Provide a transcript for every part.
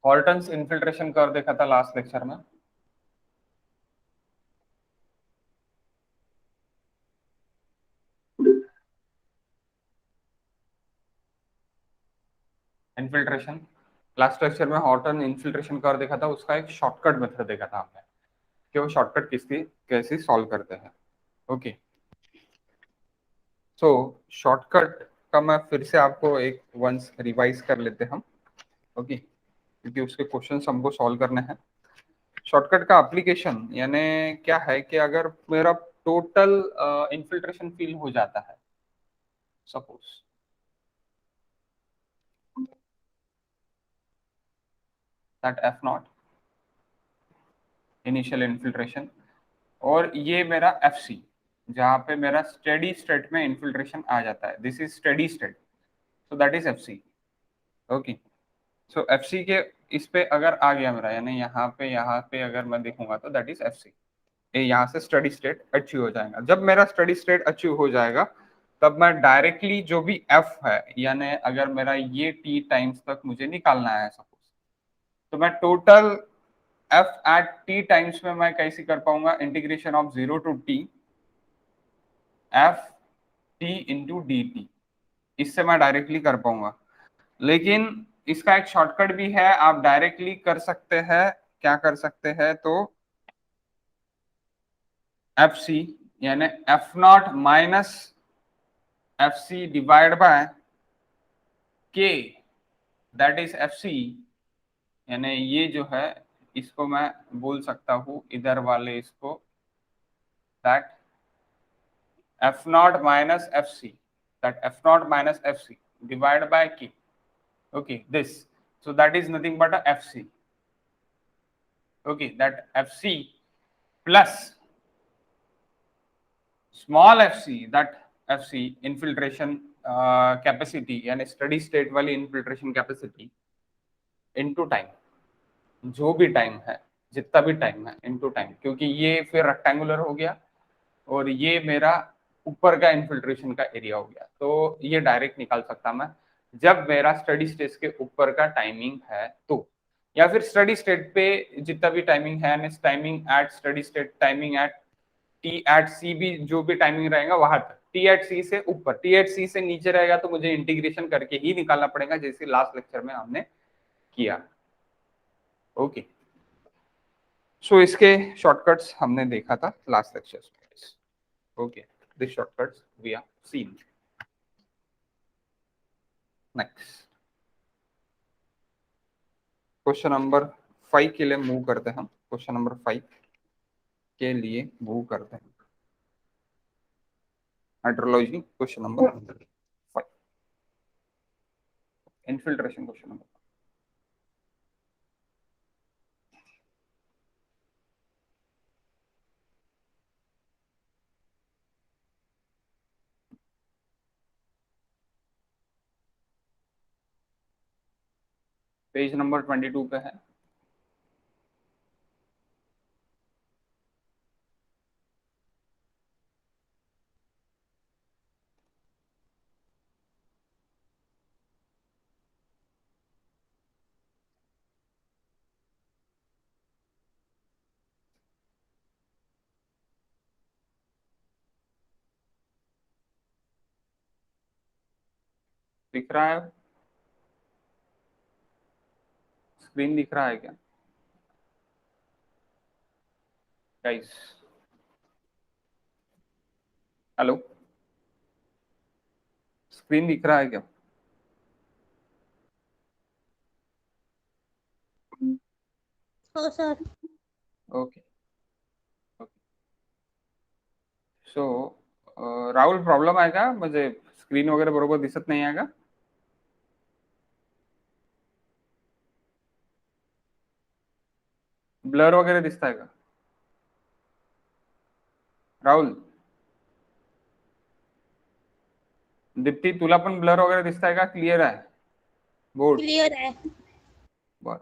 हॉल्टन्स infiltration curve देखा था last lecture में। इन्फिल्ट्रेशन लास्ट लेक्चर में हॉल्टन इन्फिल्ट्रेशन कर्व देखा था, उसका एक शॉर्टकट मेथड देखा था हमने कि वो शॉर्टकट किसकी कैसे सॉल्व करते हैं। ओके, सो शॉर्टकट का मैं फिर से आपको एक वंस रिवाइज कर लेते हम। ओके, क्योंकि उसके क्वेश्चंस हमको सॉल्व करने हैं। शॉर्टकट का एप्लीकेशन यानी क्या है कि अगर मेरा टोटल इन्फिल्ट्रेशन फील हो जाता है, suppose that F naught initial infiltration, और ये मेरा एफ सी जहाँ पे मेरा स्टेडी स्टेट में इन्फिल्ट्रेशन आ जाता है, this is steady state, so that is F C. Okay, so F C के इस पे अगर आ गया मेरा, यानी यहाँ पे अगर मैं देखूंगा तो दैट इज एफ सी। यहाँ से स्टडी स्टेट अचीव हो जाएगा। जब मेरा स्टडी स्टेट अचीव हो जाएगा तब मैं डायरेक्टली जो भी एफ है, यानी अगर मेरा ये टी टाइम्स तक मुझे निकालना है सपोज, तो मैं total F at T times में मैं कैसे कर पाऊंगा, integration of 0 to T F T into D T, इससे मैं डायरेक्टली कर पाऊंगा। लेकिन इसका एक शॉर्टकट भी है, आप डायरेक्टली कर सकते हैं। क्या कर सकते हैं, तो एफ सी यानी F not minus F C divide by K, that is F C. यानी ये जो है इसको मैं बोल सकता हूं इधर वाले इसको, that F not minus F C, that F not minus F C divide by के। Okay, this, so that is nothing but a fc. Okay, that fc plus small fc, that fc infiltration capacity यानी steady state वाली infiltration capacity into time, जो भी time है, जितना भी time है into time, क्योंकि ये फिर रेक्टेंगुलर हो गया और ये मेरा ऊपर का इन्फिल्ट्रेशन का एरिया हो गया, तो ये डायरेक्ट निकाल सकता मैं जब मेरा स्टडी स्टेट के ऊपर का टाइमिंग है तो, या फिर स्टडी स्टेट पे जितना भी टाइमिंग है, timing at steady state, timing at T at C भी, जो भी टाइमिंग रहेगा वहां तक, टी एट सी से ऊपर, टी एट सी से नीचे रहेगा तो मुझे इंटीग्रेशन करके ही निकालना पड़ेगा, जैसे लास्ट लेक्चर में हमने किया। ओके, सो इसके शॉर्टकट्स हमने देखा था लास्ट लेक्चर में। Okay, this shortcuts we are seen. Next question number 5 के लिए मूव करते हैं हम। क्वेश्चन नंबर 5 के लिए मूव करते हैं, hydrology question number 5, infiltration question number. Page number 22 पे है। दिख रहा है, स्क्रीन दिख रहा है क्या गाइस? हेलो, स्क्रीन दिख रहा है क्या? हो सर। ओके, सो राहुल प्रॉब्लेम आहे का, म्हणजे स्क्रीन वगैरे बरोबर दिसत नाही आहे का? ब्लर वगैरे दिसताय का राहुल? दीप्ती तुला पण ब्लर वगैरे दिसताय का, क्लियर आहे बोर्ड? क्लियर है। बर,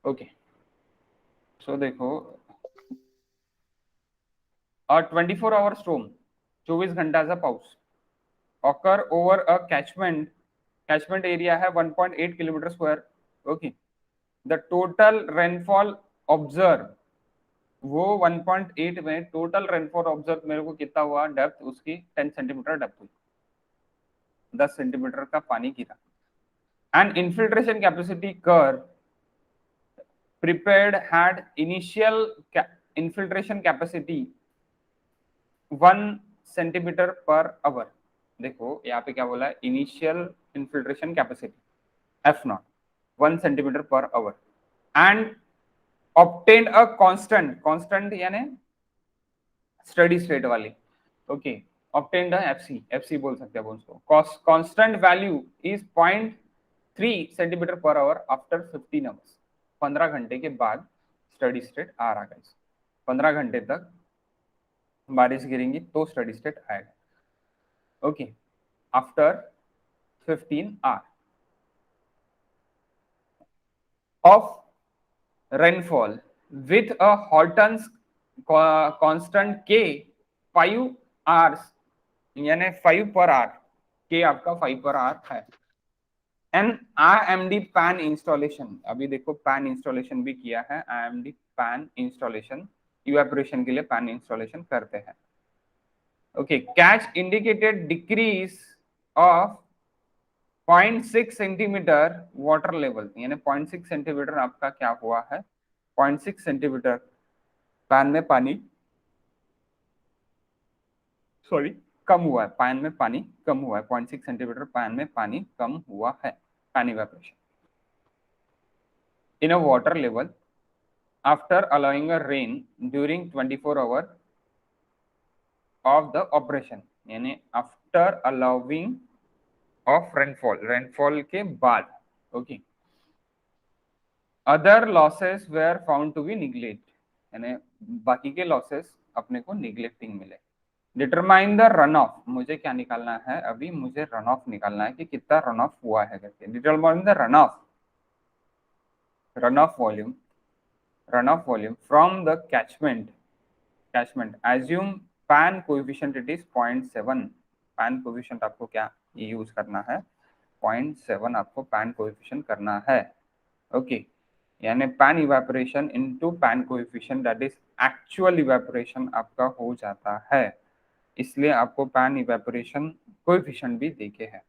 ओके, सो देखो, 24 आवर स्टॉर्म, 24 घंटाचा पाऊस, ऑकर ओव्हर अ कॅचमेंट कैचमेंट एरिया है 1.8 kilometre square. Okay, the total rainfall observe, वो 1.8 में टोटल रेनफॉल ऑब्जर्व मेरे को कितना हुआ, डेप्थ उसकी 10 सेंटीमीटर डेप्थ हुई, 10 सेंटीमीटर का पानी गिरा। And infiltration capacity curve prepared had initial infiltration capacity 1 centimetre पर आवर। देखो यहाँ पे क्या बोला है, initial infiltration capacity F not 1 centimetre पर our and obtained a constant, constant यानी स्टडी स्टेट वाली। ओके, ऑब्टेन्ड अ एफसी, एफसी बोल सकते हैं उसको। कांस्टेंट वैल्यू इज 0.3 सेंटीमीटर पर आवर आफ्टर 15 आवर्स। 15 घंटे के बाद स्टडी स्टेट आ रहा है। 15 घंटे तक बारिश गिरेंगी तो स्टडी स्टेट आएगा। Okay, after 15 hour of rainfall with a Horton's constant के 5 आवर्स, यानी 5 पर आवर, के आपका 5 पर आवर है। एन IMD पैन इंस्टॉलेशन, अभी देखो पैन इंस्टॉलेशन भी किया है, IMD पैन इंस्टॉलेशन, इवेपोरेशन के लिए पैन इंस्टॉलेशन करते हैं। Okay, catch indicated decrease of 0.6 centimetre water level, यानी 0.6 सेंटीमीटर आपका क्या हुआ है, 0.6 सेंटीमीटर पैन में पानी, सॉरी कम हुआ है, पैन में पानी कम हुआ है, 0.6 सेंटीमीटर पैन में पानी कम हुआ है, pan evaporation in a water level after allowing a rain during 24 hour of the operation, यानी after allowing of rainfall, rainfall के बाद। Okay, other losses were found to be neglect, यानी बाकी के losses अपने को neglecting मिले। डिटरमाइन द रन ऑफ, मुझे क्या निकालना है अभी, मुझे रन ऑफ निकालना है कि कितना रन ऑफ हुआ है करके। Determine the run of, runoff volume from the catchment assume pan coefficient it is 0.7, pan coefficient आपको क्या यूज करना है, 0.7 आपको pan coefficient करना है। ओके, यानी pan evaporation into pan coefficient that is actual evaporation आपका हो जाता है, इसलिए आपको pan evaporation coefficient भी देखे है।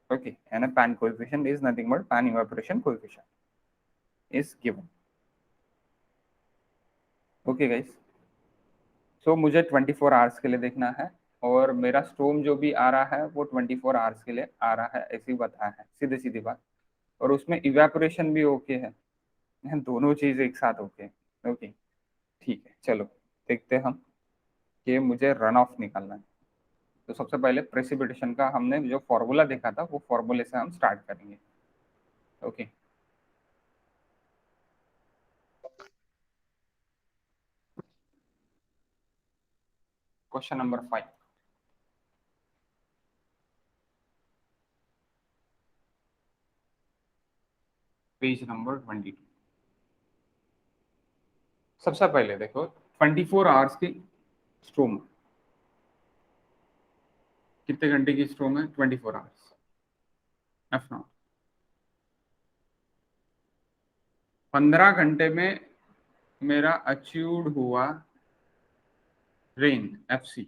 ओके, यानी pan coefficient is nothing but pan evaporation coefficient is given। Okay guys, so मुझे 24 आवर्स के लिए देखना है, और मेरा स्टोम जो भी आ रहा है वो 24 आवर्स के लिए आ रहा है, ऐसी बताया है, सीधी सीधी बात। और उसमें इवेपोरेशन भी ओके है, दोनों चीज एक साथ ओके। ओके ठीक है, चलो देखते हैं हम कि मुझे रन ऑफ निकालना है। तो सबसे पहले प्रेसिपिटेशन का हमने जो फॉर्मूला देखा था वो फॉर्मूले से हम स्टार्ट करेंगे। Okay, question number 5, page number 22। सबसे पहले देखो 24 आवर्स की स्ट्रोम, कितने घंटे की स्ट्रोम है, 24 आवर्स एफ नॉट। 15 घंटे में मेरा अचीव्ड हुआ रेन एफसी,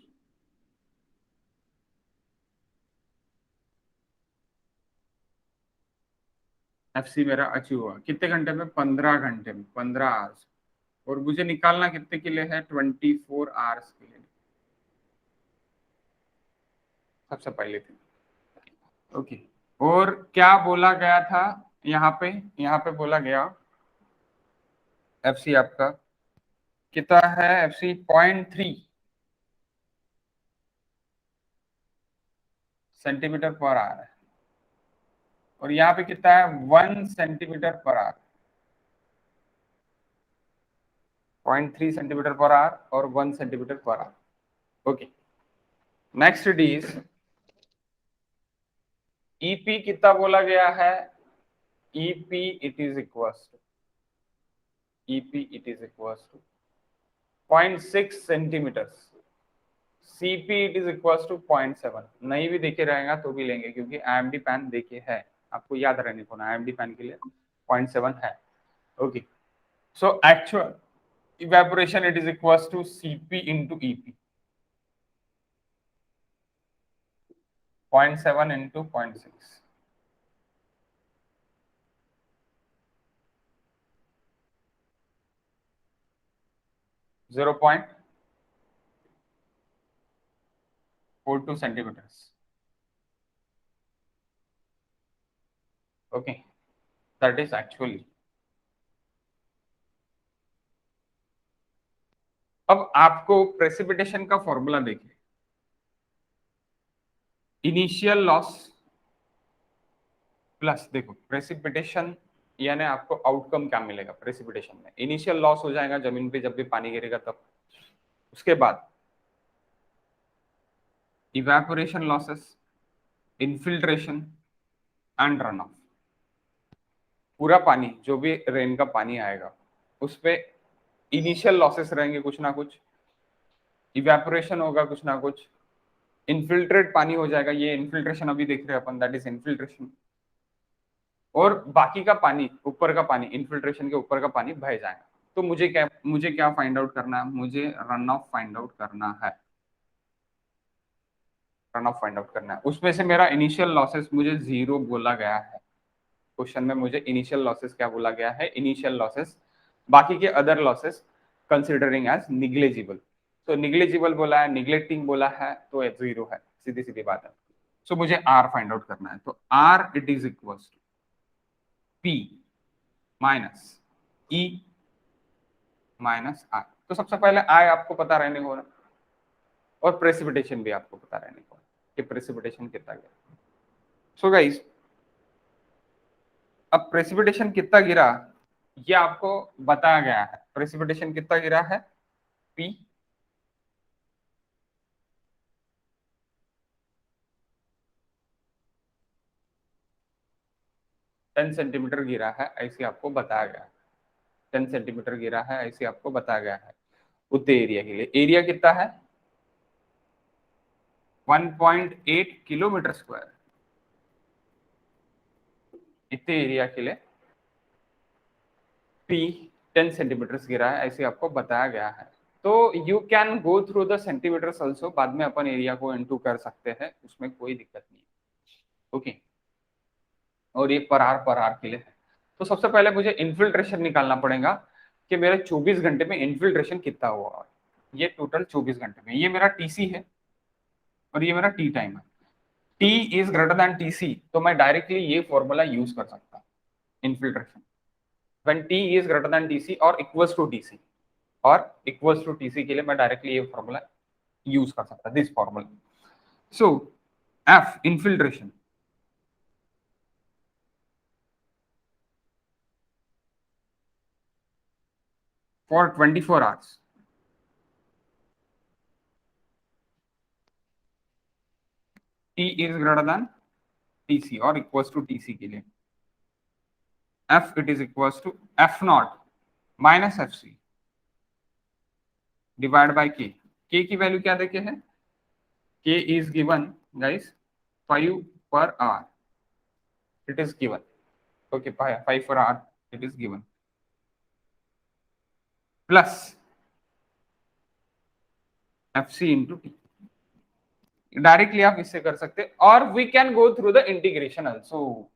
एफसी मेरा अचीव हुआ कितने घंटे में, 15 घंटे में, 15 आवर्स। और मुझे निकालना कितने के लिए है, 24 आवर्स के लिए। सबसे पहले थी ओके, और क्या बोला गया था यहाँ पे बोला गया एफसी आपका कितना है, एफसी 0.3 सेंटीमीटर पर आवर है, और यहाँ पे कितना है 1 सेंटीमीटर पर आवर, 0.3 सेंटीमीटर पर आवर और 1 सेंटीमीटर पर hour. Okay, next it is EP कितना बोला गया है, EP it is equals to, EP it is equals to 0.6 centimetre, Cp it is equals to 0.7, नहीं भी देखे रहेगा तो भी लेंगे क्योंकि IMD फैन देखे है, आपको याद रहने को ना IMD फैन के लिए 0.7 है। Okay, so actual evaporation it is equals to Cp into EP, 0.7 into 0.6, (0.42 centimeters). Okay, that is actually. अब आपको प्रेसिपिटेशन का फॉर्मूला देखिए, इनिशियल लॉस प्लस, देखो प्रेसिपिटेशन यानी आपको आउटकम क्या मिलेगा प्रेसिपिटेशन में, इनिशियल लॉस हो जाएगा जमीन पे जब भी पानी गिरेगा तब, उसके बाद evaporation losses, infiltration and run of. पूरा पानी जो भी रेन का पानी आएगा उस पे इनिशियल लॉसेस रहेंगे कुछ ना कुछ, इवेपोरेशन होगा कुछ ना कुछ, इनफिल्ट्रेट पानी हो जाएगा, ये इनफिल्ट्रेशन अभी देख रहे हैं अपन, दैट इज इनफिल्ट्रेशन, और बाकी का पानी, ऊपर का पानी, इनफिल्ट्रेशन के ऊपर का पानी बह जाएगा। तो मुझे क्या फाइंड आउट करना है, मुझे रन ऑफ फाइंड आउट करना है, रन ऑफ फाइंड आउट करना है। उसमें से मेरा इनिशियल लॉसेस मुझे 0 बोला गया है, क्वेश्चन में मुझे इनिशियल लॉसेस क्या बोला गया है, इनिशियल लॉसेस, बाकी के other losses considering as negligible. तो निग्लेजिबल बोला है, निग्लेक्टिंग बोला है, तो 0 है, सीधी सीधी बात है। सो मुझे आर फाइंड आउट करना है, तो R it is equals to P minus E minus R. तो सबसे पहले आई आपको पता रहने को ना, और प्रेसिपिटेशन भी आपको पता रहने को कि प्रेसिपिटेशन कितना गया। सो गाइस, अब प्रेसिपिटेशन कितना गिरा ये आपको बताया गया है, प्रेसिपिटेशन कितना गिरा है, पी टेन सेंटीमीटर गिरा है ऐसे आपको बताया गया है, 10 सेंटीमीटर गिरा है ऐसे आपको बताया गया है उतने एरिया के लिए। एरिया कितना है, 1.8 किलोमीटर स्क्वायर, इतने एरिया के लिए पी 10 सेंटीमीटर गिरा है ऐसे आपको बताया गया है। तो you can go through the centimetres also, बाद में अपन एरिया को इनटू कर सकते हैं, उसमें कोई दिक्कत नहीं है। ओके, और ये पर आर के लिए है। तो सबसे पहले मुझे इन्फिल्ट्रेशन निकालना पड़ेगा कि मेरे 24 घंटे में इन्फिल्ट्रेशन कितना हुआ। ये टोटल 24 घंटे में, ये मेरा टीसी है और ये मेरा टी टाइम है। T is greater than TC, तो मैं डायरेक्टली ये फॉर्मूला यूज कर सकता हूँ, infiltration when T is greater than TC और इक्वल्स टू टीसी, और इक्वल्स टू टीसी के लिए मैं डायरेक्टली ये फॉर्मूला यूज कर सकता, this formula. So F infiltration for 24 hours, T is greater than TC और इक्वल्स टू टीसी के लिए, F it is equals to F not minus F C divide by K की value क्या देखे हैं, के is given guys 5 per hour, it is given, okay, 5 per hour it is given, plus fc into t। Directly आप इससे कर सकते, और we can go through the integration also,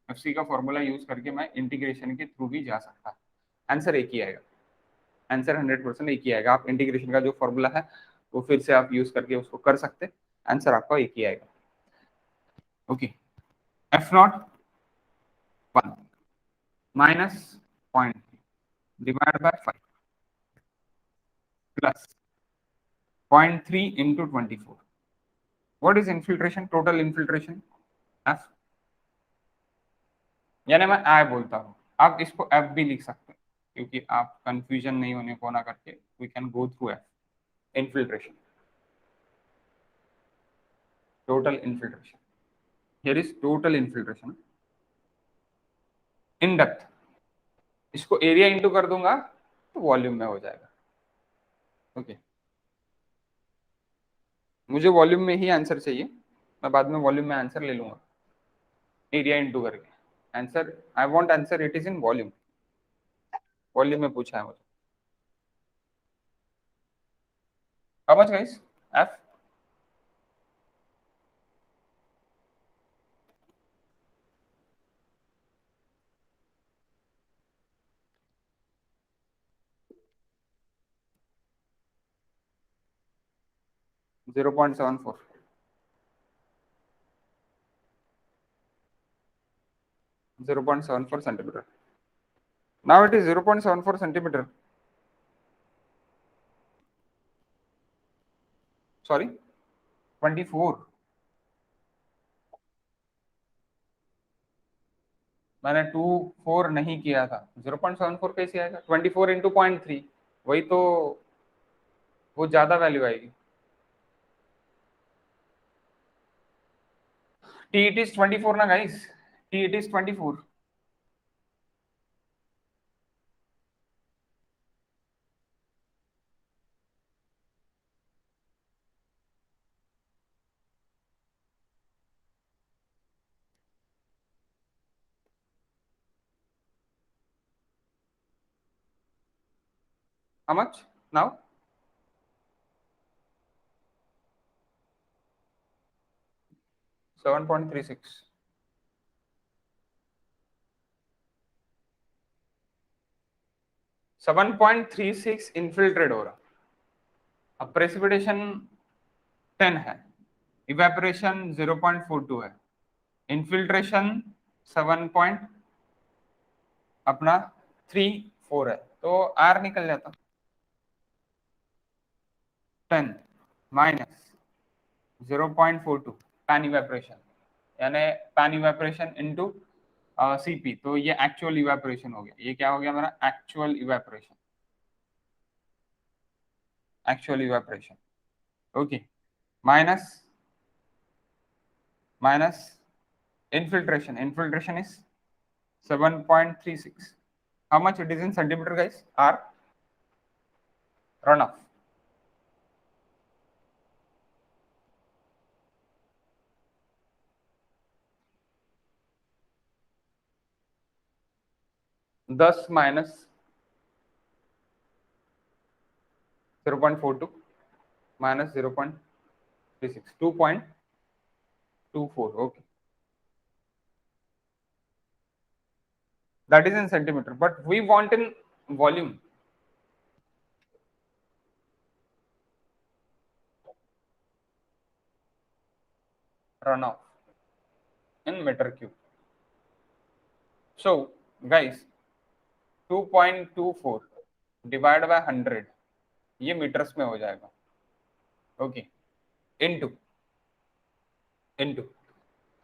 fc का फॉर्मूला यूज करके मैं इंटीग्रेशन के थ्रू भी जा सकता। आंसर एक ही आएगा, आंसर 100% एक ही आएगा। आप इंटीग्रेशन का जो फॉर्मूला है वो फिर से आप यूज करके उसको कर सकते, आंसर आपका एक ही आएगा। Okay, F not 1 minus 0.3 divide by 5 plus 0.3 into 24। What is infiltration? Total infiltration F, यानी मैं I बोलता हूँ, आप इसको F भी लिख सकते हैं क्योंकि आप कंफ्यूजन नहीं होने को ना करके we can go through F, infiltration, total infiltration, here is total infiltration in depth, इसको एरिया इंटू कर दूंगा तो वॉल्यूम में हो जाएगा। ओके, मुझे वॉल्यूम में ही आंसर चाहिए, मैं बाद में वॉल्यूम में आंसर ले लूंगा एरिया इनटू करके। Answer I want answer it is in volume, volume में पूछा है मुझे। How much guys? F 0.74, 0.74 centimeter. Now it is 0.74 centimeter. Sorry, 24. मैंने 24 नहीं किया था, 0.74 कैसे आएगा? 24 इंटू 0.3, वही तो, वो ज्यादा वैल्यू आएगी। टी इट इज 24 ना guys, T it is 24। How much now? 7.36. 7.36 infiltrate हो रहा। अब प्रेसिपिटेशन 10 है, इवेपोरेशन 0.42 है, इनफिल्ट्रेशन 7 पॉइंट अपना 34 है, तो आर निकल जाता 10 माइनस 0.42 पैन इवेपोरेशन, यानी पैन इवेपोरेशन इनटू सीपी, तो ये एक्चुअल इवेपोरेशन हो गया। ये क्या हो गया मेरा? Actual evaporation, actual evaporation. Okay, minus minus infiltration, infiltration is 7.36. How much it is in centimeter guys? R runoff, दस minus 0.42 minus 0.36, 2.24. Okay, that is in centimeter, but we want in volume. Runoff in meter cube. So guys, 2.24 divided by 100, ये metres में हो जाएगा। Okay, into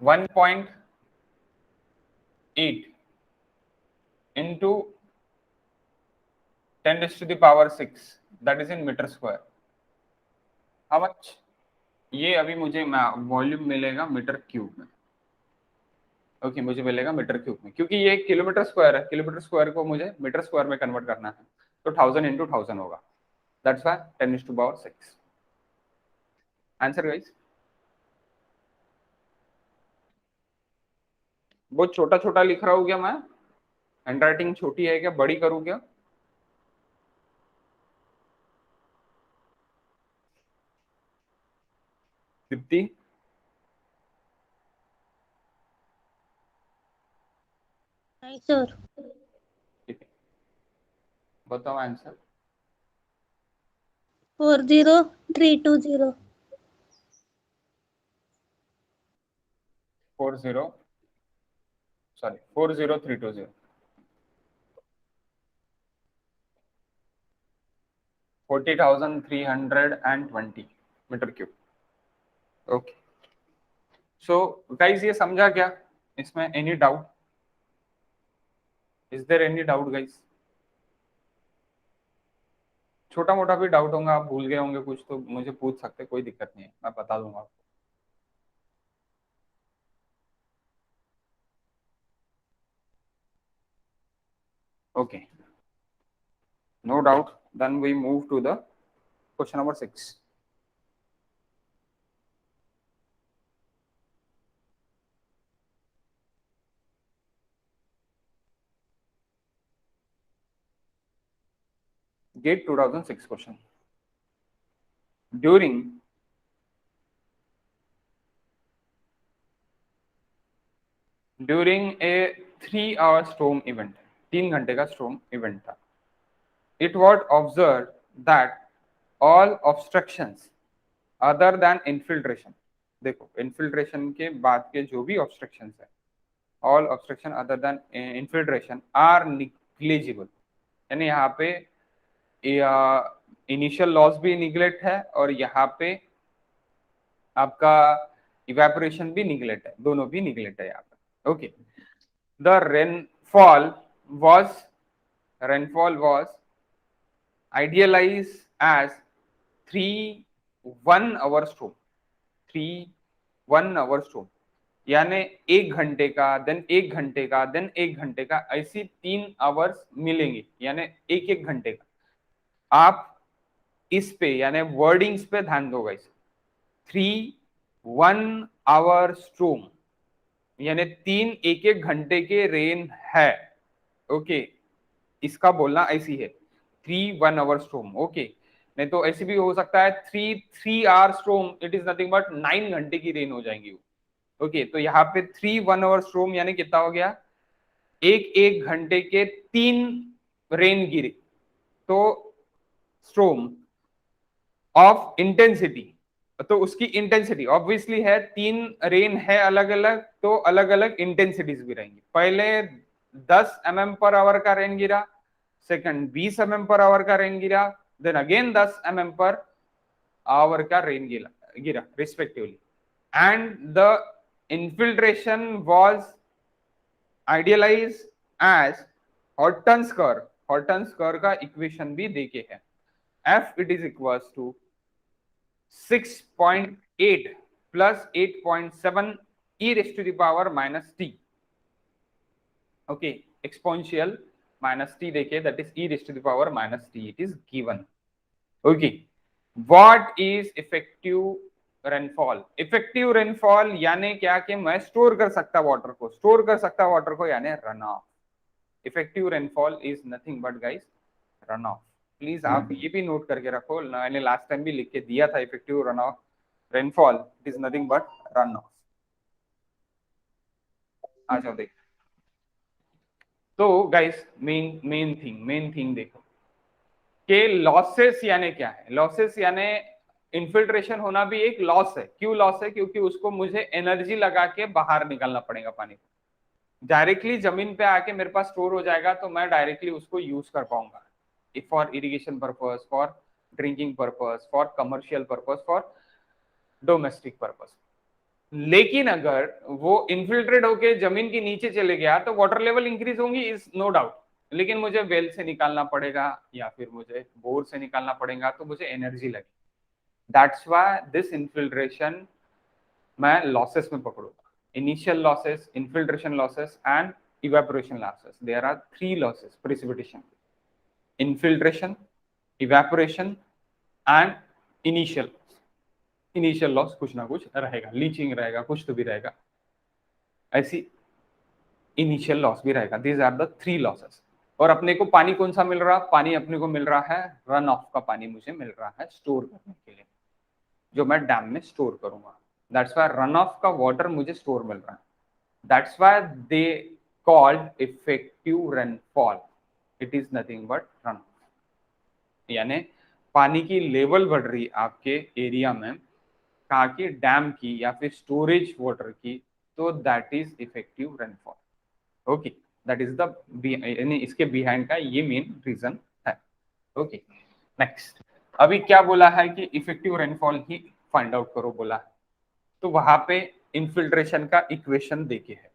1.8 into 10 raised to the power 6, that is in meter square. How much? ये अभी मुझे volume मिलेगा metre cube में। Okay, मुझे मिलेगा मीटर क्यूब में, क्योंकि ये किलोमीटर स्क्वायर है, किलोमीटर स्क्वायर को मुझे मीटर स्क्वायर में कन्वर्ट करना है, तो 1000 इंटू 1000 होगा, that's why 10 raised to power 6। Answer guys, बहुत छोटा छोटा लिख रहा हूँ क्या मैं? हैंडराइटिंग छोटी है क्या? बड़ी करूँ क्या? दीप्ति, नहीं सर। ठीक है, बताओ answer. 40320। 40320, 40,320 metre cube. Okay, so guys ये समझा क्या? इसमें any doubt? Is there any doubt guys? छोटा मोटा भी डाउट होगा, आप भूल गए होंगे कुछ, तो मुझे पूछ सकते, कोई दिक्कत नहीं है, मैं बता दूंगा आपको। Okay, no doubt, then we move to the question number 6। GATE 2006 question. During a 3-hour storm event, 3 घंटे का storm event था, it was observed that all obstructions other than infiltration, देखो infiltration के बाद के जो भी obstructions है, all obstruction other than infiltration are negligible, यानी यहाँ पे इनिशियल लॉस भी निगलेक्ट है और यहाँ पे आपका इवेपोरेशन भी निगलेक्ट है, दोनों भी निगलेक्ट है यहाँ पे. Okay, the rainfall was idealized as 3 1-hour storm, 3 1-hour storm, यानी 1 घंटे का, देन 1 घंटे का, देन 1 घंटे का, ऐसी 3 आवर्स मिलेंगे, यानी एक घंटे का. आप इस पे यानी वर्डिंग्स पे ध्यान दो गाइस. 3 1-hour storm यानी 3 एक घंटे के रेन है. ओके, इसका बोलना ऐसी है 3 1-hour storm. ओके, नहीं तो ऐसी भी हो सकता है 3 hour storm, it is nothing but 9 घंटे की रेन हो जाएंगी. ओके, तो यहाँ पे 3 1-hour storm यानी कितना हो गया, एक घंटे के 3 रेन गिरे. तो स्ट्रोम ऑफ इंटेंसिटी, तो उसकी इंटेंसिटी ऑब्वियसली है, 3 रेन है अलग अलग, तो अलग अलग इंटेंसिटीज भी रहेंगी. पहले 10 mm/hour का रेन गिरा, सेकंड 20 mm/hour का रेन गिरा, देन अगेन 10 mm/hour का रेन गिरा respectively. And the infiltration was idealised as Horton's curve. Horton's curve का इक्वेशन भी देके है, F it is equals to 6.8 plus 8.7 e raised to the power minus t. Okay, exponential minus t देखे, that is e raised to the power minus t, it is given. Okay, what is effective rainfall? Effective rainfall यानी क्या कि मैं store कर सकता water को यानी run of. Effective rainfall is nothing but guys run of. Please आप ये भी नोट करके रखो, मैंने लास्ट टाइम भी लिख के दिया था. Effective run off rainfall it is nothing but run off. आ जाओ देख. तो गाइस मेन थिंग देखो कि लॉसेस यानी क्या है. लॉसेस यानी इन्फिल्ट्रेशन होना भी एक लॉस है. क्यों लॉस है? क्योंकि उसको मुझे एनर्जी लगा के बाहर निकालना पड़ेगा पानी को. डायरेक्टली जमीन पे आके मेरे पास स्टोर हो जाएगा तो मैं डायरेक्टली उसको यूज कर पाऊंगा for irrigation purpose, for drinking purpose, for commercial purpose, for domestic purpose. लेकिन अगर वो इन्फिल्ट्रेट होके जमीन के नीचे चले गया तो वाटर लेवल इंक्रीज होंगी, इज नो डाउट. लेकिन मुझे वेल से निकालना पड़ेगा या फिर मुझे बोर से निकालना पड़ेगा, तो मुझे एनर्जी लगेगी. दैट्स व्हाई दिस इन्फिल्ट्रेशन मैं लॉसेस में पकड़ूंगा. Initial losses, infiltration losses and evaporation losses. There are 3 losses precipitation: infiltration, evaporation and initial loss. कुछ ना कुछ रहेगा, लीचिंग रहेगा, कुछ तो भी रहेगा, ऐसी इनिशियल लॉस भी रहेगा. These are the 3 losses. और अपने को पानी कौन सा मिल रहा? पानी अपने को मिल रहा है रन ऑफ का पानी मुझे मिल रहा है स्टोर करने के लिए, जो मैं डैम में स्टोर करूंगा. दैट्स व्हाई रन ऑफ का वाटर मुझे स्टोर मिल रहा है. That's why they called effective rainfall. It is nothing but run. यानी पानी की लेवल बढ़ रही आपके एरिया में, कहा कि डैम की या फिर स्टोरेज वाटर की, तो that is effective rainfall. Okay, that is the यानी इसके बिहाइंड का ये मेन रीजन है. Okay, next. अभी क्या बोला है कि इफेक्टिव रेनफॉल ही फाइंड आउट करो बोला है, तो वहां पे इनफिल्ट्रेशन का इक्वेशन देके है.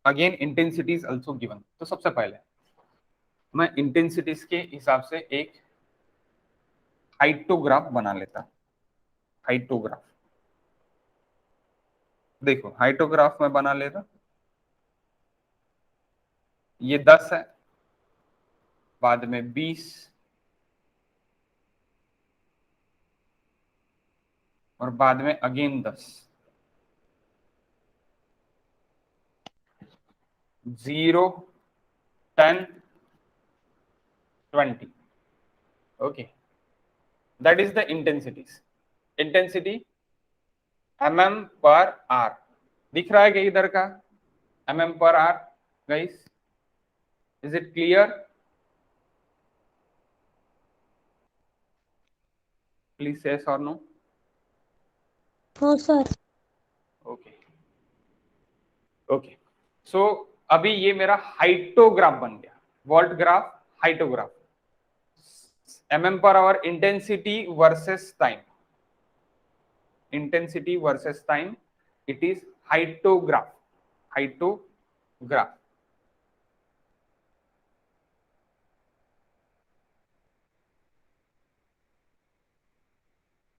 Again intensity is also given. तो सबसे पहले मैं इंटेंसिटीज के हिसाब से एक हाइटोग्राफ बना लेता. हाइटोग्राफ देखो, हाइटोग्राफ में बना लेता. ये 10 है, बाद में 20 और बाद में again 10. 0 10 20. Okay, that is the intensities. Intensity mm per r दिख रहा है क्या इधर का? mm per r guys, is it clear? Please say yes or no. हो सर. Okay, okay, so अभी ये मेरा हाइटोग्राफ बन गया. वॉल्ट graph, hyetograph. mm per hour intensity versus time. Intensity versus time, it is hyetograph. Hyetograph.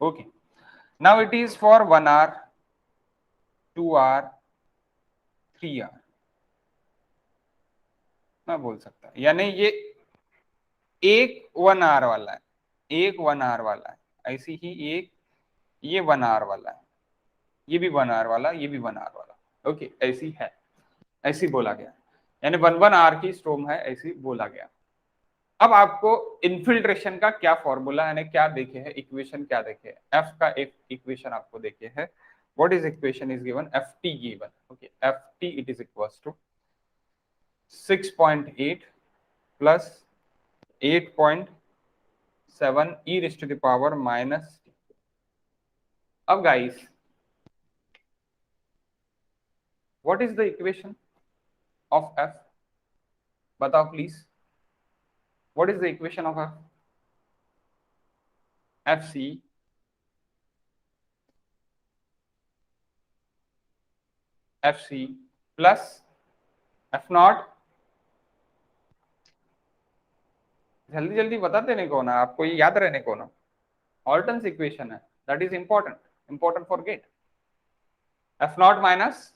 Okay, now it is for 1 hour, 2 hour, 3 hour. मैं बोल सकता, यानी ये एक 1 आवर वाला है, एक 1 आवर वाला है, ऐसी ही एक ये 1 आवर वाला है, ये भी 1 आवर वाला, ये भी 1 आवर वाला. ओके, ऐसी है, ऐसी बोला गया, यानी 1 आवर की स्टॉर्म है, ऐसी बोला गया. अब आपको इन्फिल्ट्रेशन का क्या फॉर्मूला यानी क्या देखे है, इक्वेशन क्या देखे है, एफ का एक इक्वेशन आपको देखे है. What is equation is given, F T given. Okay, F T it is equals to 6.8 plus 8.7 e raised to the power minus. अब guys, what is the equation of f? बताओ please. What is the equation of f? fc plus f naught. जल्दी जल्दी बताते नहीं कौन है आपको, ये याद रहने कौन है. ऑल्टन्स इक्वेशन है, that is important for GATE. f naught minus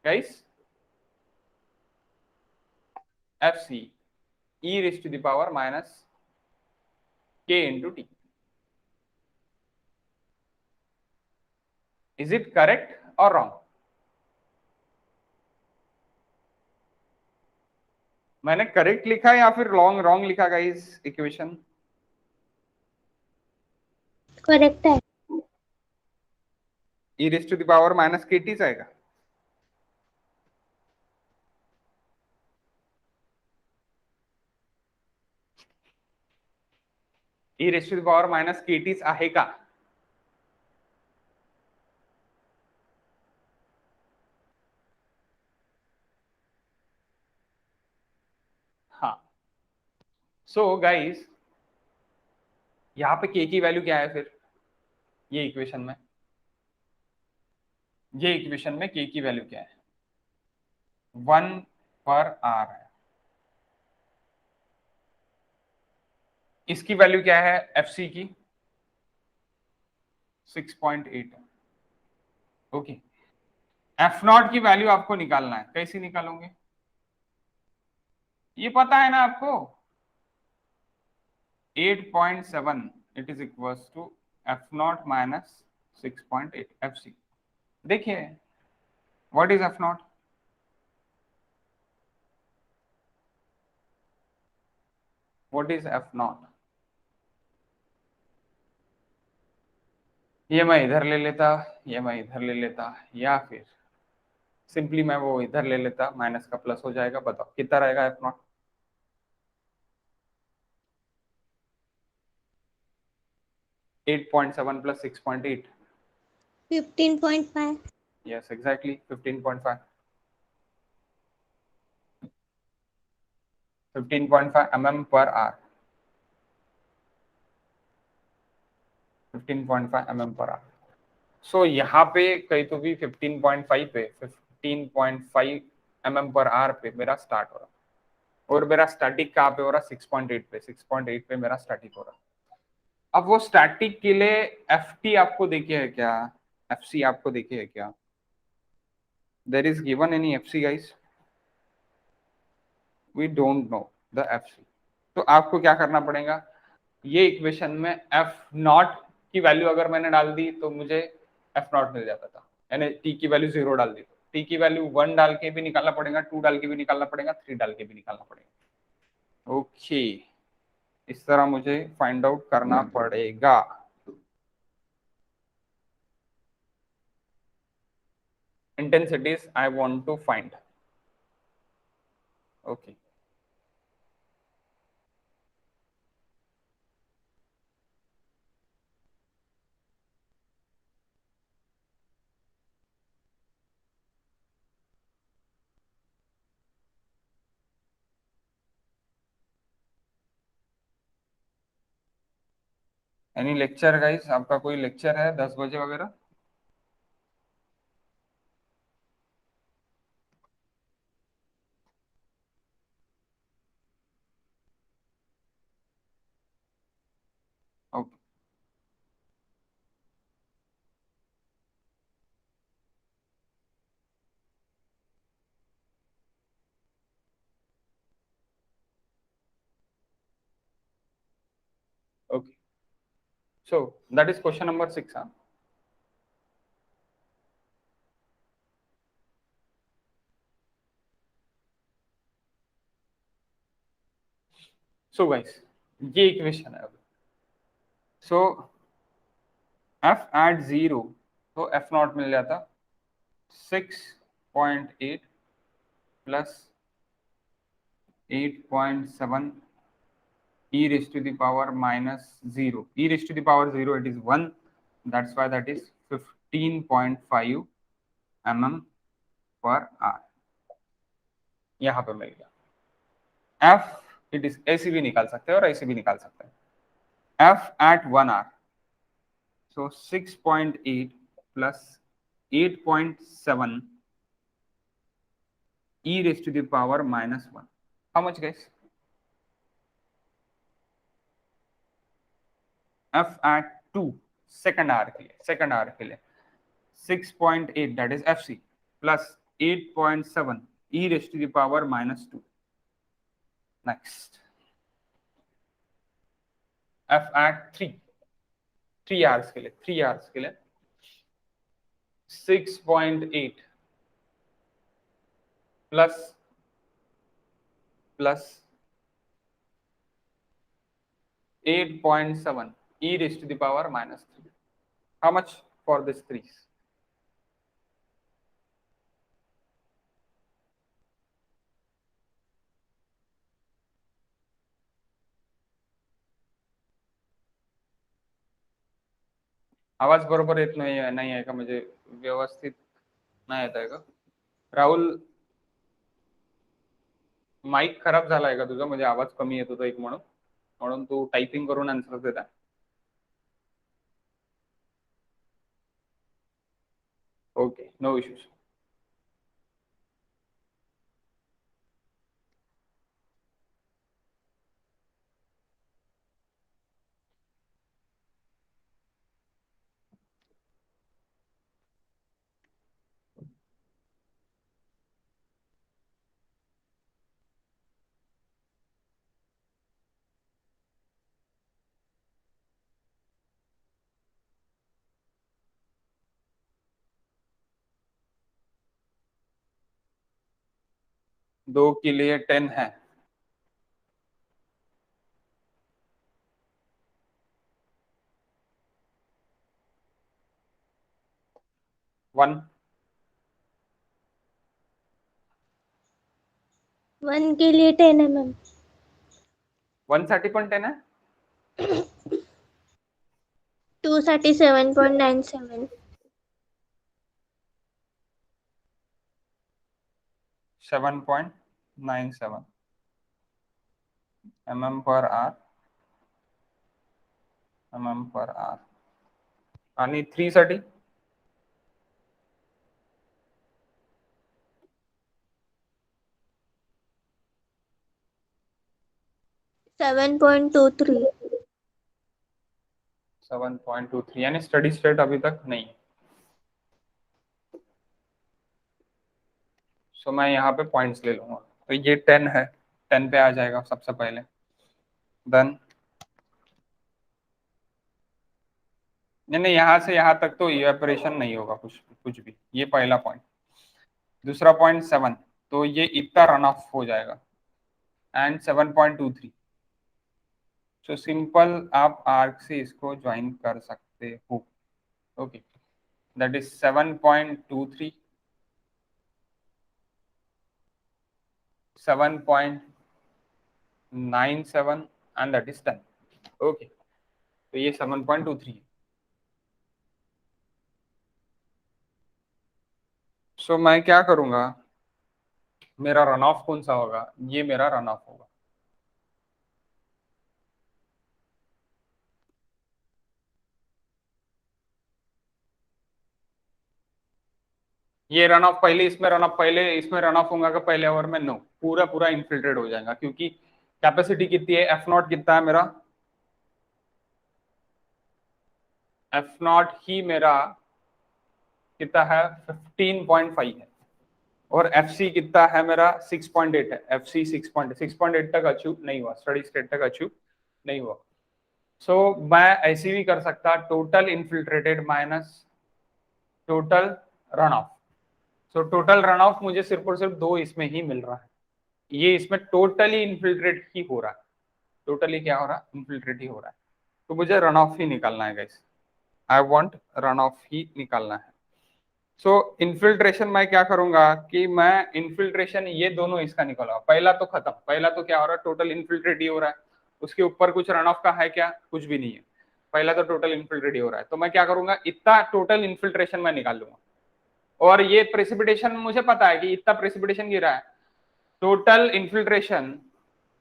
guys fc e raised to the power minus k into t. Is it correct or wrong? मैंने करेक्ट लिखा या फिर रॉन्ग लिखा गाइस इक्वेशन? करेक्ट है. e raised to the power minus kt आएगा. e raised to the power minus kt आहे का? हाँ. सो गाइस, यहाँ पे k की वैल्यू क्या है फिर ये इक्वेशन में? ये इक्वेशन में k की वैल्यू क्या है? 1 पर r है. इसकी वैल्यू क्या है fc की? 6.8 है. ओके, एफ नॉट की वैल्यू आपको निकालना है. कैसे निकालोगे? ये पता है ना आपको, 8.7 it is equals to F not minus 6.8 fc. देखिए, what is F naught? What is F naught? ये मैं इधर ले लेता, ये मैं इधर ले लेता, या फिर सिंपली मैं वो इधर ले लेता, माइनस का प्लस हो जाएगा. बताओ कितना रहेगा F not? 8.7 plus 6.8. 15.5. Yes, exactly 15.5. 15.5 mm per hour. 15.5 mm per hour. So यहाँ पे कहीं तो भी 15.5 पे 15.5 mm per hour पे मेरा स्टार्ट हो रहा, और मेरा स्टैटिक कहाँ पे हो रहा? 6.8 पे. 6.8 पे मेरा स्टैटिक हो रहा. अब वो स्टैटिक के लिए ft आपको देखे है क्या? fc आपको देखे है क्या? There is given any fc guys? We don't know the fc. तो आपको क्या करना पड़ेगा, ये इक्वेशन में एफ नॉट की वैल्यू अगर मैंने डाल दी तो मुझे एफ नॉट मिल जाता था, यानी टी की वैल्यू 0 डाल दी तो टी की वैल्यू 1 डाल के भी निकालना पड़ेगा, 2 डाल के भी निकालना पड़ेगा, 3 डाल के भी निकालना पड़ेगा. ओके, इस तरह मुझे फाइंड आउट करना पड़ेगा। Intensities I want to find. Okay, any lecture guys? आपका कोई लेक्चर है 10 बजे वगैरह? Okay, okay, so that is question number 6, huh? So guys, ये इक्वेशन है। सो f at 0, तो f नॉट मिल जाता 6.8 plus 8.7 e raised to the power minus 0. E raised to the power 0, it is 1. That's why that is 15.5 mm per hour. यहाँ पे मिल गया। f it is ऐसे भी निकाल सकते हैं और ऐसे भी निकाल सकते हैं। f at 1 hour, so 6.8 plus 8.7 e raised to the power minus 1. How much guys? f at 2 second hour के लिए 6.8 that is fc plus 8.7 e raised to the power minus 2. Next, f at 3 hours के लिए 6.8 plus 8.7 e raised to the power minus 3. How much for this 3? आवाज बरोबर येत नाही आहे का? म्हणजे व्यवस्थित नाही येत आहे का? राहुल, माईक खराब झालाय का तुझा? म्हणजे आवाज कमी येत होता एक म्हणून तू टायपिंग करून आन्सर देत आहे। Okay, no issues. दो के लिए 10 है। वन 1 के लिए 10 है मैम। 1 साठी पण 10 आहे। 2 साठी 7.97। 7.97 mm per hour आणि 3 साठी 7.23। 7.23 यानी स्टडी स्टेट अभी तक नहीं। सो मैं यहाँ पे पॉइंट्स ले लूंगा, तो ये 10 है, 10 पे आ जाएगा सबसे पहले। देन नहीं, यहाँ से यहाँ तक तो इवेपोरेशन नहीं होगा कुछ भी, ये पहला पॉइंट। दूसरा पॉइंट 7, तो ये इतना रन ऑफ हो जाएगा। एंड 7.23. सो सिंपल आप आर्क से इसको ज्वाइन कर सकते हो. Okay, that is 7.23, 7.97 and that is 10. Okay, तो ये 7.23 है. सो मैं क्या करूंगा, मेरा रन ऑफ कौन सा होगा, ये मेरा रन ऑफ होगा. ये रन ऑफ पहले इसमें रन ऑफ पहले इसमें रन ऑफ होगा, पहले ओवर में नो, पूरा पूरा इनफिल्ट्रेट हो जाएगा, क्योंकि कैपेसिटी कितनी है, एफ नॉट कितना है मेरा, एफ नॉट ही मेरा कितना है 15.5 है, और एफ सी कितना है मेरा 6.8 है. एफ सी 6.8 तक अचीव नहीं हुआ, स्टडी स्टेट तक अचीव नहीं हुआ. सो मैं ऐसे भी कर सकता, total infiltrated minus total run of. So total run of मुझे सिर्फ और सिर्फ 2 इसमें ही मिल रहा है. ये इसमें टोटली इनफिल्ट्रेट ही हो रहा है, टोटली क्या हो रहा है, इनफिल्ट्रेट ही हो रहा है. तो मुझे रन ऑफ ही निकालना है guys, I want run off ही निकालना है. सो इनफिल्ट्रेशन मैं क्या करूंगा कि मैं इनफिल्ट्रेशन ये दोनों इसका निकालूंगा. पहला तो खत्म, पहला तो क्या हो रहा है, टोटल इनफिल्ट्रेट ही हो रहा है, उसके ऊपर कुछ रन ऑफ का है क्या, कुछ भी नहीं है, पहला तो टोटल इनफिल्ट्रेट ही हो रहा है. तो मैं क्या करूंगा, इतना टोटल इनफिल्ट्रेशन मैं निकाल लूंगा, और ये प्रेसिपिटेशन मुझे पता है कि इतना प्रेसिपिटेशन गिरा है, टोटल इनफिल्ट्रेशन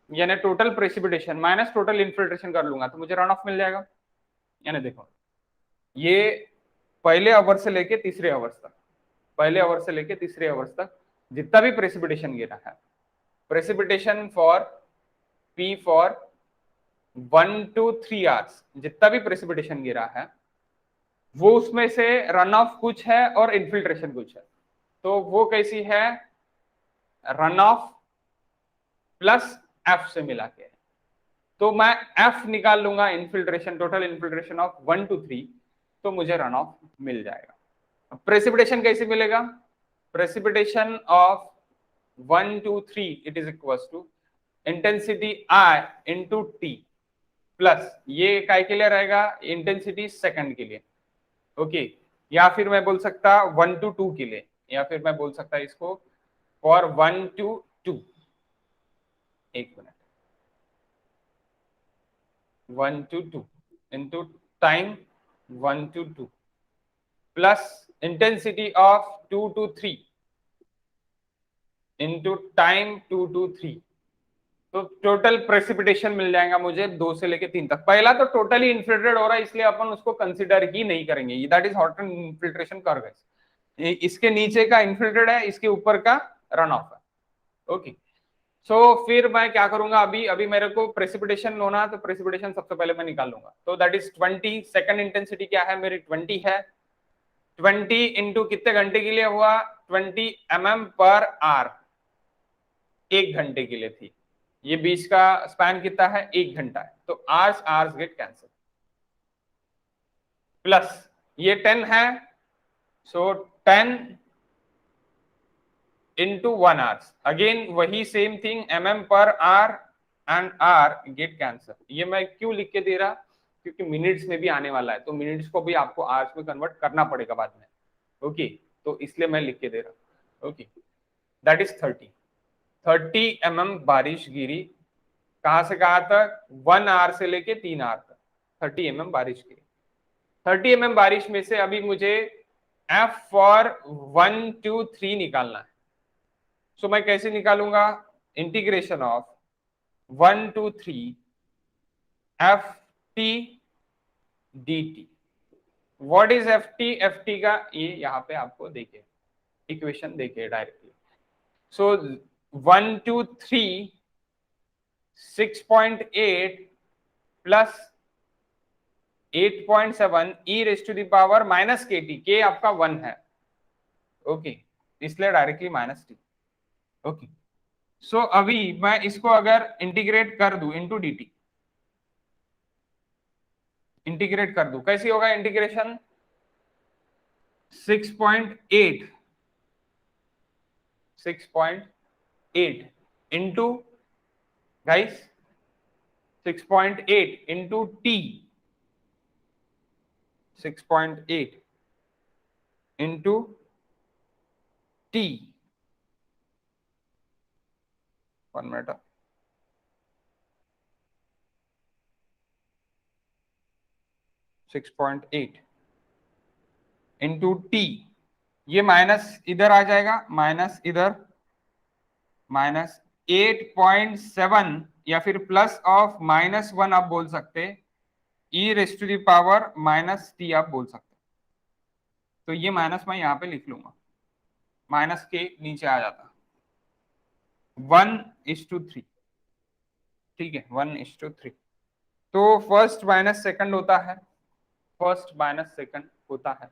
यानी total precipitation minus total infiltration कर लूंगा, तो मुझे रन ऑफ मिल जाएगा. यानी देखो, ये पहले आवर से लेके तीसरे आवर्स तक, पहले आवर से लेके तीसरे आवर्स तक जितना भी प्रेसिपिटेशन गिरा है, precipitation for P for 1 to 3 hours जितना भी प्रेसिपिटेशन गिरा है, वो उसमें से रन ऑफ कुछ है और इनफिल्ट्रेशन कुछ है. तो वो कैसी है, रन ऑफ प्लस एफ से मिला के. तो मैं एफ निकाल लूंगा, infiltration, total infiltration of 1 to 3, तो मुझे रन ऑफ मिल जाएगा. प्रेसिपिटेशन कैसे मिलेगा, precipitation of 1 to 3 it is equal to intensity I into T plus ये काय के लिए रहेगा, इंटेंसिटी सेकंड के लिए. ओके, या फिर मैं बोल सकता 1 to 2 के लिए, या फिर मैं बोल सकता इसको फॉर 1 to 2. एक minute, 1 to 2 into time 1 to 2 plus intensity of 2 to 3 into time 2 to 3. तो टोटल प्रेसिपिटेशन मिल जाएगा मुझे 2 से लेके 3 तक. पहला तो टोटली इनफिल्ट्रेट हो रहा है, इसलिए अपन उसको कंसीडर ही नहीं करेंगे, that is Horton infiltration curve है. इसके नीचे का इनफिल्ट्रेट है, इसके ऊपर का रन ऑफ है. ओके, सो फिर मैं क्या करूंगा, अभी अभी मेरे को प्रेसिपिटेशन होना, तो प्रेसिपिटेशन सबसे पहले मैं निकाल लूंगा. तो दैट इज 20, सेकंड इंटेंसिटी क्या है मेरी 20 है, 20 इंटू कितने घंटे के लिए हुआ, 20 mm पर आर, 1 घंटे के लिए थी. ये बीच का स्पैन कितना है, 1 घंटा है, तो hours hours get cancel. Plus ये 10 है, सो 10 into 1 hours, again वही same thing, mm per hour and hour get cancel. ये मैं क्यों लिख के दे रहा, क्योंकि मिनट्स में भी आने वाला है, तो मिनट्स को भी आपको आवर्स में कन्वर्ट करना पड़ेगा बाद में. ओके, तो इसलिए मैं लिख के दे रहा. ओके, दैट इज 30 mm बारिश गिरी, कहां से कहां तक, 1 आवर से लेके 3 आवर तक 30 mm बारिश गिरी. 30 mm बारिश में से अभी मुझे एफ फॉर 1 to 3 निकालना है. सो मैं कैसे निकालूंगा, integration of 1 to 3 F T D T. What is F T, F T का ये यहाँ पे आपको देखिए इक्वेशन देखिए directly. So 1 to 3 6.8 plus 8.7 e raise to the power minus K T, K आपका 1 है. ओके, इसलिए directly minus T. Okay, so अभी मैं इसको अगर इंटीग्रेट कर दूं इनटू dt, इंटीग्रेट कर दूं, कैसी होगा integration, 6.8 into guys 6.8 into t, 6.8 into t, 1 minute, 6.8 into t, ये माइनस इधर आ जाएगा, माइनस इधर, माइनस 8.7 या फिर प्लस ऑफ -1 आप बोल सकते, e raise to the power minus T आप बोल सकते। तो ये माइनस मैं यहाँ पे लिख लूंगा, माइनस के नीचे आ जाता 1:3, ठीक है 1:3। तो फर्स्ट माइनस सेकंड होता है, फर्स्ट माइनस सेकंड होता है।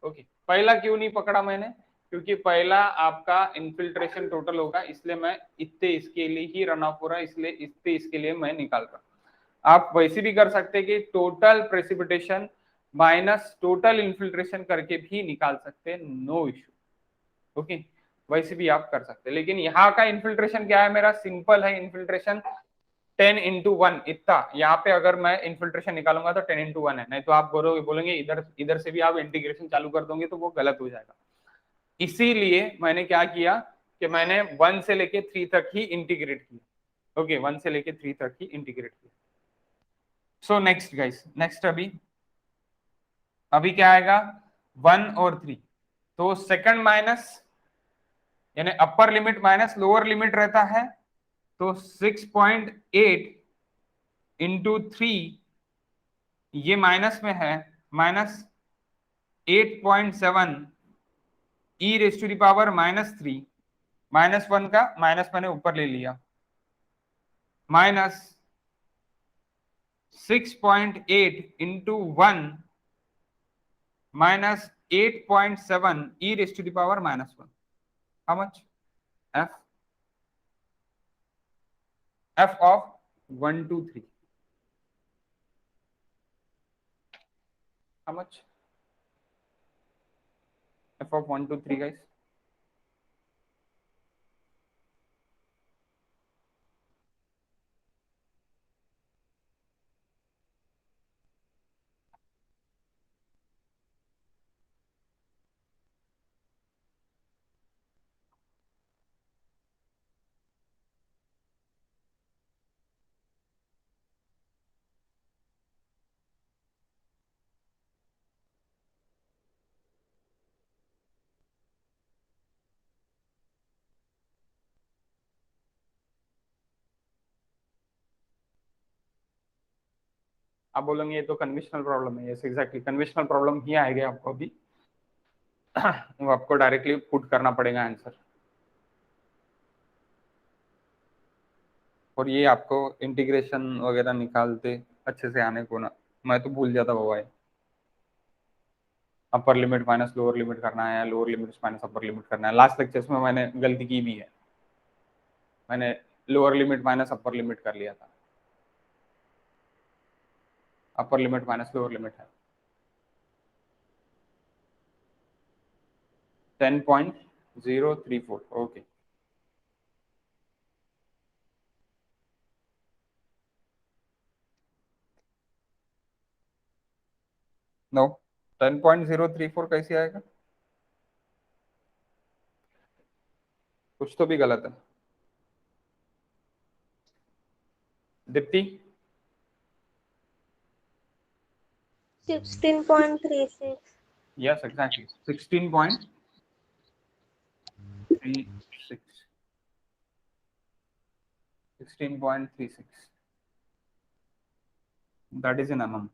ओके, पहला क्यों नहीं पकड़ा मैंने, क्योंकि पहला आपका इनफिल्ट्रेशन टोटल होगा, इसलिए मैं इतने इसके लिए ही रन ऑफ हो रहा है, इसलिए इतने इसके लिए मैं निकाल रहा हूं। आप वैसे भी कर सकते हैं कि total precipitation minus total infiltration करके भी निकाल सकते हैं, नो इश्यू। ओके, वैसे भी आप कर सकते हैं, लेकिन यहाँ का इनफिल्ट्रेशन क्या है, मेरा सिंपल है इनफिल्ट्रेशन 10:1 इतना। यहाँ पे अगर मैं इनफिल्ट्रेशन निकालूंगा तो 10:1 है, नहीं तो आप बोलेंगे इधर इधर से भी आप इंटीग्रेशन चालू कर दोगे तो वो गलत हो जाएगा। इसीलिए मैंने क्या किया कि मैंने 1 से लेके 3 तक ही इंटीग्रेट किया। ओके, 1 से लेके 3 तक ही इंटीग्रेट किया। सो नेक्स्ट गाइस, नेक्स्ट अभी क्या आएगा, 1 और 3। तो सेकंड माइनस यानी अपर लिमिट माइनस लोअर लिमिट रहता है, तो 6.8 इंटू 3, ये माइनस में है, minus 8.7 e raise to the power -3, -1 का माइनस मैंने ऊपर ले लिया, minus 6.8 into 1 minus 8.7 e raise to the power -1। How much, F F of 1 2 3, how much, F of 1 2 3 guys, आप बोलेंगे ये तो कन्वेंशनल प्रॉब्लम है, यस एग्जैक्टली कन्वेंशनल प्रॉब्लम ही आएगा आपको अभी। वो आपको डायरेक्टली पुट करना पड़ेगा आंसर, और ये आपको इंटीग्रेशन वगैरह निकालते अच्छे से आने को ना, मैं तो भूल जाता बाबा, upper limit minus lower limit करना है, lower limit minus upper limit करना है। लास्ट लेक्चर्स में मैंने गलती की भी है, मैंने lower limit minus upper limit कर लिया था, अपर लिमिट माइनस लोअर लिमिट है 10.034। ओके, नो 10.034 कैसे आएगा, कुछ तो भी गलत है। Deepti 16.36। Yes exactly 16.36, 16.36 that is in mm,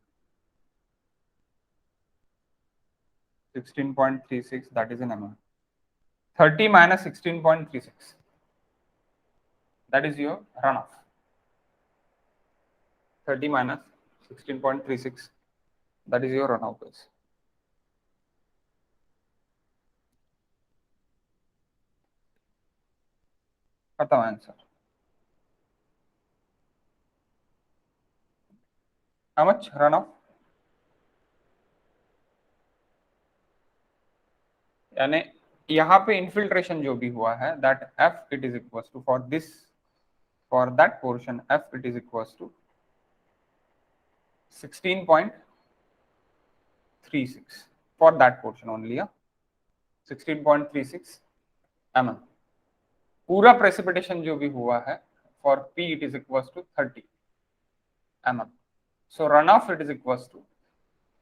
16.36 that is in mm, 30 minus 16.36 that is your runoff, 30 minus 16.36 that is your runoff guys। खत्म आंसर, how much runoff, यानी यहाँ पे इनफिल्ट्रेशन जो भी हुआ है that F it is equal to for this for that portion F, it is equals to 16.36 for that portion only. 16.36 mm. पूरा precipitation जो भी हुआ है for P, it is equals to 30 mm. So runoff, it is equals to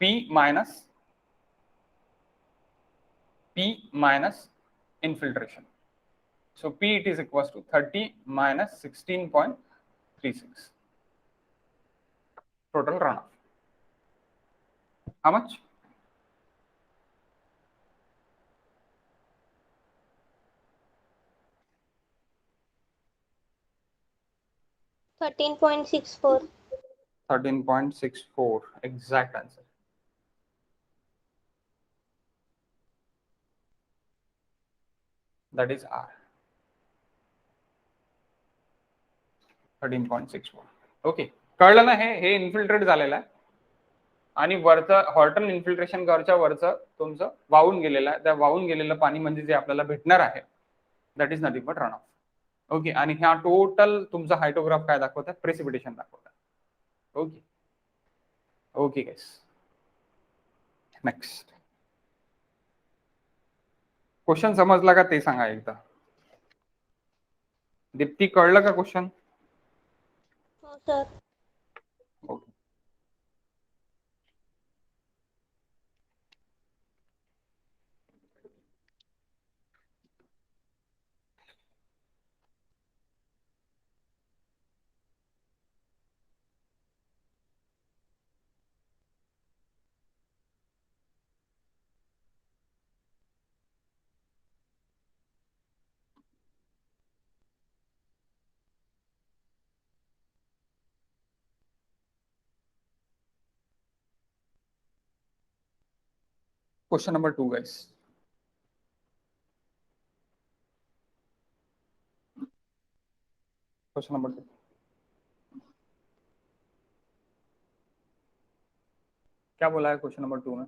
P minus infiltration. So P, it is equals to 30 minus 16.36 total runoff. How much? 13.64. 13.64 exact answer. That is R. 13.64. Okay, कळलं ना? हे infiltrate झालेलं आहे आणि वरचं Horton infiltration करच्या वरचं तुमचं वाहून गेलेलं आहे. त्या वाहून गेलेलं पाणी म्हणजे जे आपल्याला भेटणार आहे that is nothing but run of. Okay, आणि ह्या टोटल तुमचा हायड्रोग्राफ काय दाखवतात? प्रेसिपिटेशन दाखवतात. Okay okay guys, next question समजला का ते सांगा एकदा. दीप्ती, कळलं का क्वेश्चन? हो sir. Okay, question number 2 guys. Question number 2 क्या बोला है क्वेश्चन नंबर 2 में?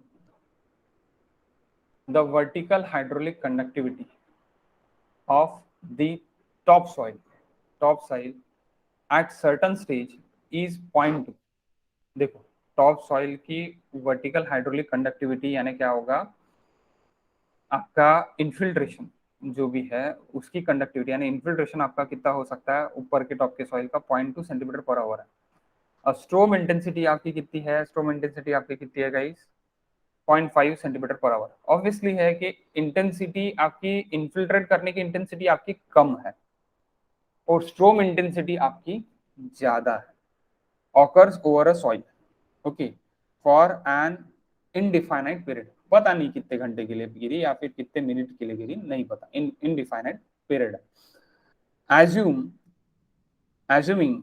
The vertical hydraulic conductivity of the top soil at certain stage is 0.2. देखो, टॉप सॉइल की वर्टिकल हाइड्रोलिक कंडक्टिविटी यानी क्या होगा? आपका इन्फिल्ट्रेशन जो भी है उसकी कंडक्टिविटी यानी इन्फिल्ट्रेशन आपका कितना हो सकता है ऊपर के टॉप के सॉइल का? 0.2 सेंटीमीटर पर आवर है. और स्ट्रोम इंटेंसिटी आपकी कितनी है? स्ट्रोम इंटेंसिटी आपकी कितनी है गाइस? 0.5 सेंटीमीटर पर आवर. ऑब्वियसली है कि इंटेंसिटी आपकी इन्फिल्ट्रेट करने की इंटेंसिटी आपकी कम है और स्ट्रोम इंटेंसिटी आपकी ज्यादा है. Occurs over a soil, okay, for an indefinite period. पता नहीं कितने घंटे के लिए गिरी या फिर कितने मिनट के लिए गिरी, नहीं पता. Indefinite period. assuming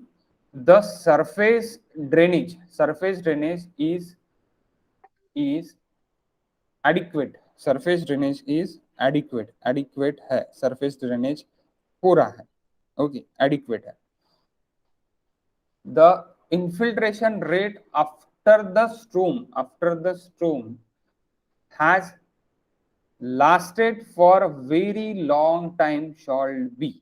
the surface drainage is adequate. surface drainage is adequate है. surface drainage पूरा है. ओके, adequate है. the infiltration rate after the storm has lasted for a very long time shall be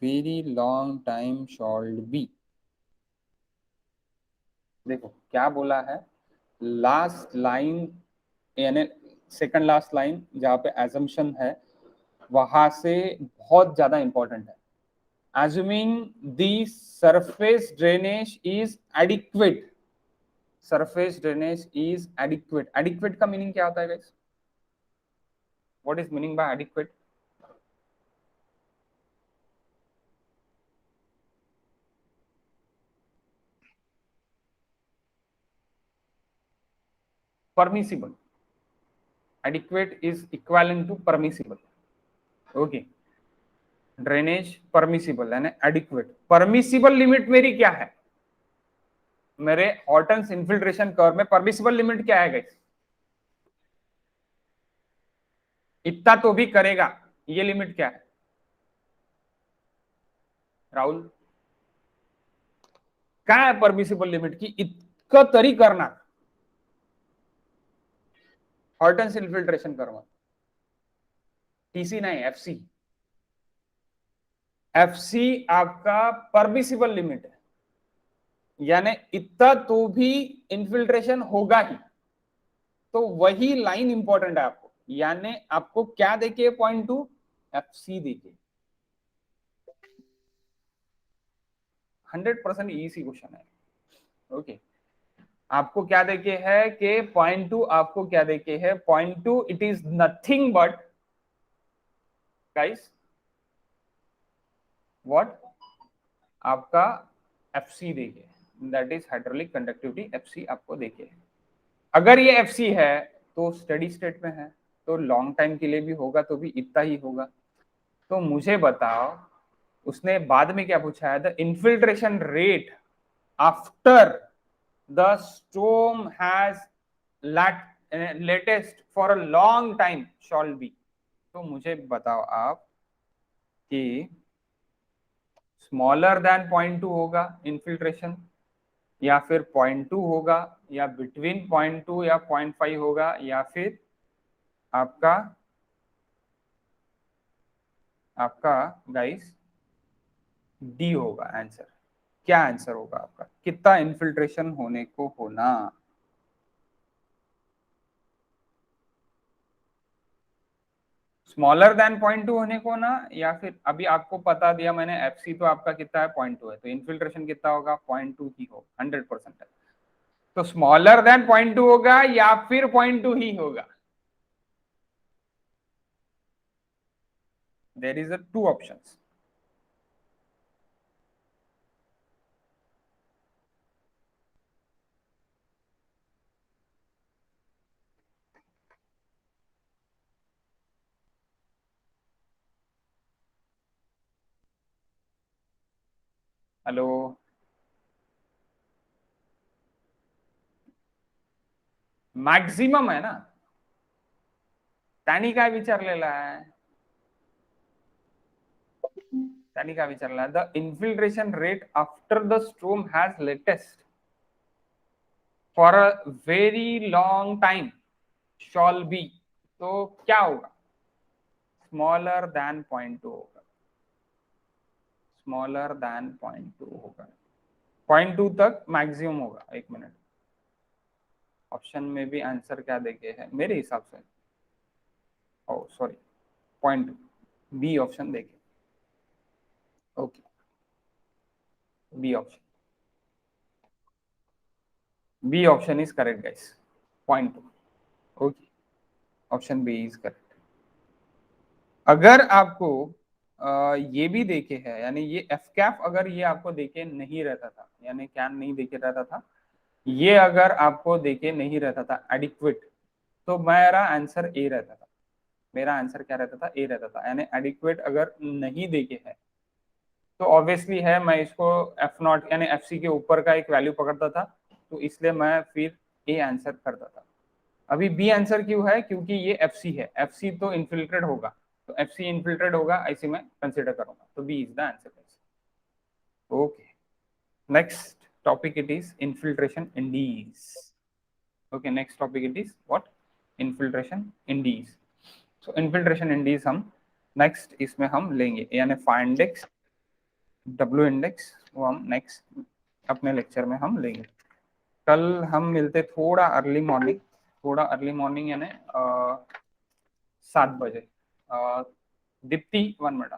very long time shall be. देखो क्या बोला है, last line यानी second last line जहां पे एजम्पशन है वहां से बहुत ज्यादा इंपॉर्टेंट है. assuming the surface drainage is adequate. surface drainage is adequate. adequate का मीनिंग क्या होता है guys? what is meaning by adequate? permissible. adequate is equivalent to permissible. okay, drainage permissible यानी एडिक्वेट. परमिसिबल लिमिट मेरी क्या है? मेरे हॉर्टन्स इन्फिल्ट्रेशन कर्व में परमिसिबल लिमिट क्या है गाइस? इतना तो भी करेगा. ये लिमिट क्या है राहुल? क्या है परमिसिबल लिमिट की? इतकं तरी करणार हॉर्टन्स इन्फिल्ट्रेशन कर्व. टीसी नहीं, एफसी। एफसी आपका परमिसिबल लिमिट है, यानी इतना तो भी इन्फिल्ट्रेशन होगा ही। तो वही लाइन इंपॉर्टेंट है आपको, यानी आपको क्या देखिए, 0.2 एफसी देखिए। 100% इजी क्वेश्चन है। ओके, आपको क्या देखे है कि 0.2, आपको क्या देखे है 0.2, it is nothing but guys what, आपका एफसी देखे, that is hydraulic conductivity, FC आपको देखे। अगर ये एफसी है तो स्टेडी स्टेट में है, तो लॉन्ग टाइम के लिए भी होगा तो भी इतना ही होगा। तो मुझे बताओ, उसने बाद में क्या पूछा है, the infiltration rate after the storm has lasted for a long time shall be. तो मुझे बताओ आप कि स्मॉलर देन 0.2 होगा इन्फिल्ट्रेशन, या फिर 0.2 होगा, या बिटवीन 0.2 या 0.5 होगा, या फिर आपका आपका गाइस डी होगा आंसर। क्या आंसर होगा आपका, कितना इन्फिल्ट्रेशन होने को होना? स्मॉलर देन 0.2 होने को ना, या फिर अभी आपको बता दिया मैंने एफसी तो आपका कितना है, 0.2 है, तो इन्फिल्ट्रेशन कितना होगा, 0.2 ही होगा, 100% है। तो स्मॉलर देन 0.2 होगा या फिर 0.2 ही होगा? There is a two options. Hello, maximum है ना, त्यानी काय विचारलेला आहे, त्यानी काय विचारलेला आहे, the infiltration rate after the storm has lasted for a very long time shall be. तो क्या होगा, स्मॉलर देन 0.2 होगा, स्मॉलर देन 0.2 होगा, 0.2 तक मैक्सिमम होगा। एक मिनट, ऑप्शन में भी आंसर क्या देखे है मेरे हिसाब से, ओ सॉरी, 0.2, बी ऑप्शन देखे। Okay, B option, B option is correct guys, 0.2। Okay, option B is correct. अगर आपको ये भी देखे है, यानी ये एफ कैप अगर ये आपको देखे नहीं रहता था, यानी क्या नहीं देखे रहता था, ये अगर आपको देखे नहीं रहता था एडिक्वेट, तो मेरा आंसर ए रहता था। मेरा आंसर क्या रहता था, ए रहता था। यानी एडिक्वेट अगर नहीं देखे है तो ऑब्वियसली है, मैं इसको एफ नॉट यानी एफ सी के ऊपर का एक वैल्यू पकड़ता था, तो इसलिए मैं फिर ए आंसर करता था। अभी बी आंसर क्यों है, क्योंकि ये एफ सी है, एफ सी तो इन्फिल्ट्रेट होगा, तो एफ सी इन्फिल्ट्रेट होगा ऐसे मैं कंसिडर करूंगा, तो B is the answer. Okay, next topic it is infiltration indices. Okay, next topic it is what, infiltration indices. So infiltration indices हम next इसमें हम लेंगे, यानी फाइव इंडेक्स, डब्ल्यू इंडेक्स, वो हम नेक्स्ट अपने लेक्चर में हम लेंगे। कल हम मिलते थोड़ा अर्ली मॉर्निंग, थोड़ा अर्ली मॉर्निंग यानी 7 बजे। दीप्ति 1 मिनट।